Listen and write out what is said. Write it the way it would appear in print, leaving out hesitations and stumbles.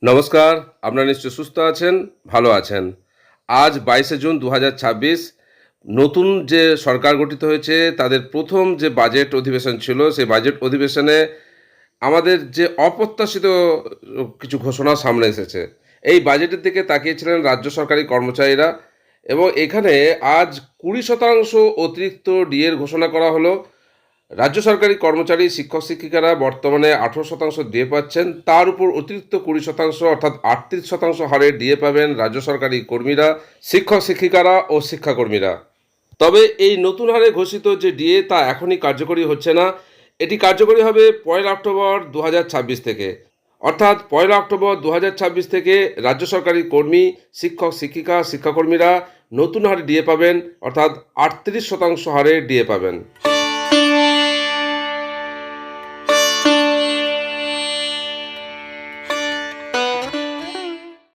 নমস্কার, আপনারা নিশ্চয়ই সুস্থ আছেন, ভালো আছেন। আজ 22শে জুন ২০২৬ নতুন যে সরকার গঠিত হয়েছে তাদের প্রথম যে বাজেট অধিবেশন ছিল, সেই বাজেট অধিবেশনে আমাদের যে অপ্রত্যাশিত কিছু ঘোষণা সামনে এসেছে। এই বাজেটের দিকে তাকিয়েছিলেন রাজ্য সরকারি কর্মচারীরা এবং এখানে আজ ২০% অতিরিক্ত ডিএর ঘোষণা করা হলো। রাজ্য সরকারি কর্মচারী শিক্ষক-শিক্ষিকারা বর্তমানে ১৮% ডিএ পাচ্ছেন। তার উপর অতিরিক্ত ২০% অর্থাৎ ৩৮% হারে ডিএ পাবেন রাজ্য সরকারি কর্মীরা, শিক্ষক-শিক্ষিকারা ও শিক্ষাকর্মীরা। তবে এই নতুন হারে ঘোষিত যে ডিএ তা এখনই কার্যকরী হচ্ছে না। এটি কার্যকরী হবে ১লা অক্টোবর ২০২৬ থেকে। অর্থাৎ ১লা অক্টোবর ২০২৬ থেকে রাজ্য সরকারি কর্মী, শিক্ষক-শিক্ষিকা, শিক্ষাকর্মীরা নতুন হারে ডিএ পাবেন অর্থাৎ ৩৮% হারে ডিএ পাবেন।